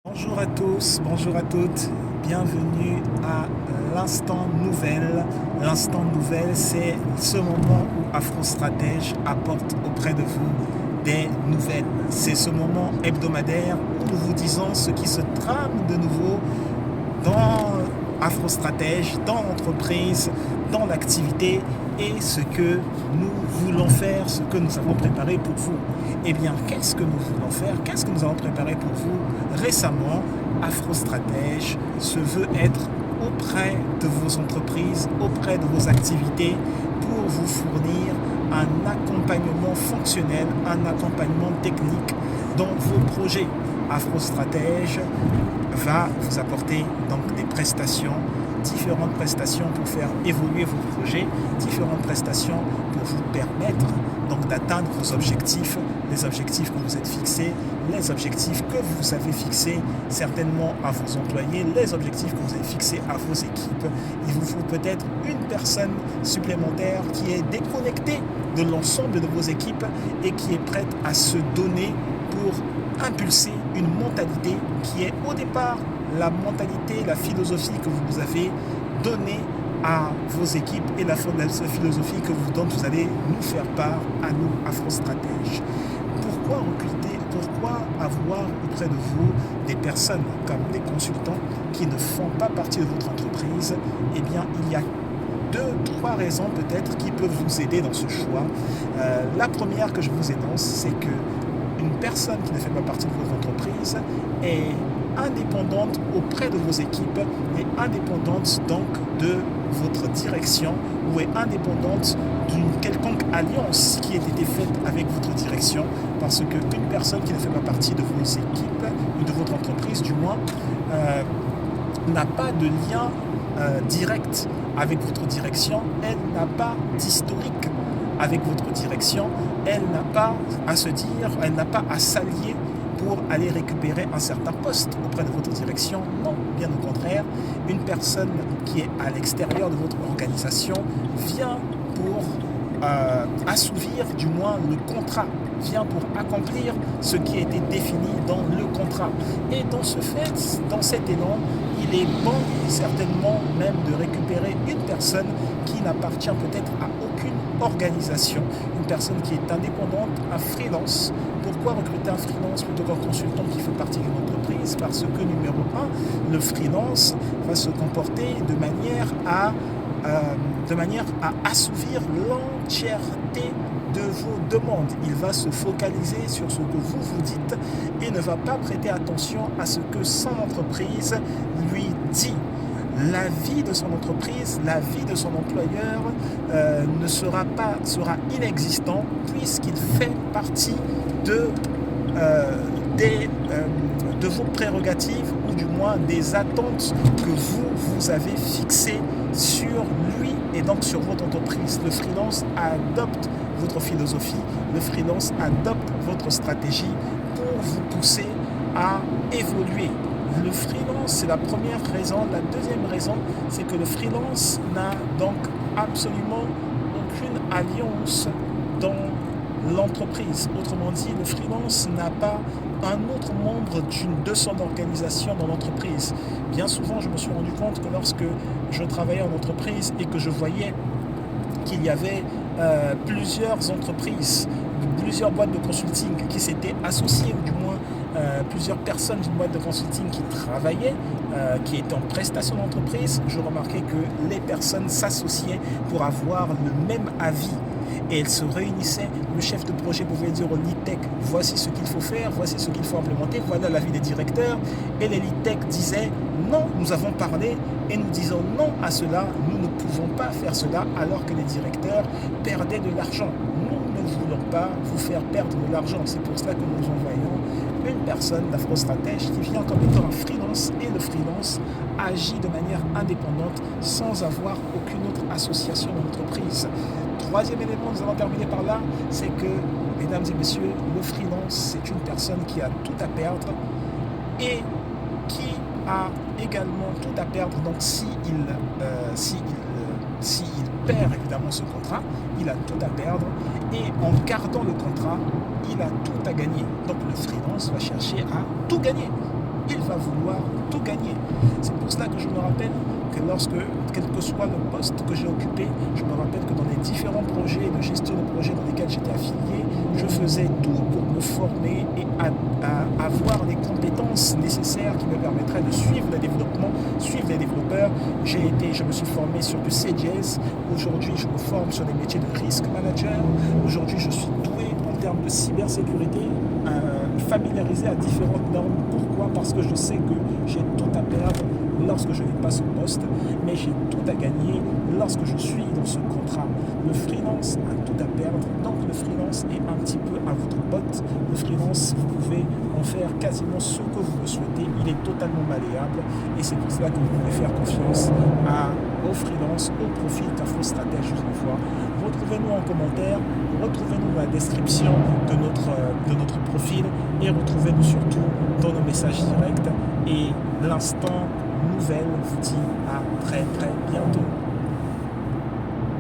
Bonjour à tous, bonjour à toutes, bienvenue à l'Instant Nouvelle. L'Instant Nouvelle, c'est ce moment où AfroStratège apporte auprès de vous des nouvelles. C'est ce moment hebdomadaire où nous vous disons ce qui se trame de nouveau dans AfroStratège, dans l'entreprise, dans l'activité et ce que nous voulons faire, ce que nous avons préparé pour vous. Eh bien, qu'est-ce que nous voulons faire? Qu'est-ce que nous avons préparé pour vous? Récemment, AfroStratège se veut être auprès de vos entreprises, auprès de vos activités pour vous fournir un accompagnement fonctionnel, un accompagnement technique dans vos projets. AfroStratège va vous apporter donc des prestations, différentes prestations pour faire évoluer vos projets, différentes prestations pour vous permettre donc d'atteindre vos objectifs, les objectifs que vous êtes fixés, les objectifs que vous avez fixés certainement à vos employés, les objectifs que vous avez fixés à vos équipes. Il vous faut peut-être une personne supplémentaire qui est déconnectée de l'ensemble de vos équipes et qui est prête à se donner pour impulser une mentalité qui est au départ la mentalité, la philosophie que vous avez donnée à vos équipes et la philosophie que vous allez nous faire part à nous, AfroStratège. Pourquoi recruter? Pourquoi avoir auprès de vous des personnes comme des consultants qui ne font pas partie de votre entreprise? Eh bien, il y a trois raisons peut-être qui peuvent vous aider dans ce choix. La première que je vous énonce, c'est que une personne qui ne fait pas partie de votre entreprise est indépendante auprès de vos équipes, est indépendante donc de votre direction ou est indépendante d'une quelconque alliance qui a été faite avec votre direction, parce qu'une personne qui ne fait pas partie de vos équipes ou de votre entreprise du moins n'a pas de lien direct avec votre direction, elle n'a pas d'historique avec votre direction, elle n'a pas à se dire, elle n'a pas à s'allier pour aller récupérer un certain poste auprès de votre direction. Non, bien au contraire, une personne qui est à l'extérieur de votre organisation vient pour assouvir du moins le contrat, vient pour accomplir ce qui a été défini dans le contrat. Et dans ce fait, dans cet élan, il est bon certainement même de récupérer une personne qui n'appartient peut-être à aucune organisation, une personne qui est indépendante, un freelance. Pourquoi recruter un freelance plutôt qu'un consultant qui fait partie d'une entreprise? Parce que numéro un, le freelance va se comporter de manière à assouvir l'entièreté de vos demandes. Il va se focaliser sur ce que vous dites et ne va pas prêter attention à ce que son entreprise lui dit. La vie de son entreprise, la vie de son employeur sera inexistant puisqu'il fait partie de vos prérogatives ou du moins des attentes que vous avez fixées sur lui et donc sur votre entreprise. Le freelance adopte votre philosophie, le freelance adopte votre stratégie pour vous pousser à évoluer. Le freelance, c'est la première raison. La deuxième raison, c'est que le freelance n'a donc absolument aucune alliance dans l'entreprise. Autrement dit, le freelance n'a pas un autre membre de son organisation dans l'entreprise. Bien souvent, je me suis rendu compte que lorsque je travaillais en entreprise et que je voyais qu'il y avait plusieurs entreprises, plusieurs boîtes de consulting qui s'étaient associées, ou du moins plusieurs personnes d'une boîte de consulting qui travaillaient, qui étaient en prestation d'entreprise, je remarquais que les personnes s'associaient pour avoir le même avis. Et elles se réunissaient, le chef de projet pouvait dire au lead tech, voici ce qu'il faut faire, voici ce qu'il faut implémenter, voilà l'avis des directeurs. Et les lead tech disaient, non, nous avons parlé et nous disons non à cela, nous ne pouvons pas faire cela, alors que les directeurs perdaient de l'argent. Nous ne voulons pas vous faire perdre de l'argent, c'est pour cela que nous envoyons une personne d'AfroStratège qui vient comme étant un freelance, et le freelance agit de manière indépendante sans avoir aucune autre association d'entreprise. Troisième élément, nous allons terminer par là, c'est que, mesdames et messieurs, le freelance, c'est une personne qui a tout à perdre et qui a également tout à perdre. Donc s'il perd évidemment ce contrat, il a tout à perdre, et en gardant le contrat, il a tout à gagner. Donc le freelance va chercher à tout gagner. il va vouloir tout gagner. C'est pour cela que je me rappelle que quel que soit le poste que j'ai occupé, je me rappelle que dans les différents projets de gestion de projets dans lesquels j'étais affilié, je faisais tout pour me former et à avoir les compétences nécessaires qui me permettraient de suivre le développement, suivre les développeurs. Je me suis formé sur du CJS. Aujourd'hui, je me forme sur les métiers de risk manager. Aujourd'hui, je suis doué en termes de cybersécurité, familiarisé à différentes normes. Pourquoi? Parce que je sais que j'ai tout à perdre lorsque je n'ai pas ce poste, mais j'ai tout à gagner lorsque je suis dans ce contrat. Le freelance a tout à perdre, donc le freelance est un petit peu à votre botte. Le freelance, vous pouvez en faire quasiment ce que vous le souhaitez, il est totalement malléable et c'est pour cela que vous pouvez faire confiance au freelance, au profil qu'Afrostratège vous envoie. Retrouvez-nous en commentaire, retrouvez-nous dans la description de notre profil et retrouvez-nous surtout dans nos messages directs. Et l'instant nouvelle vous dit à très très bientôt.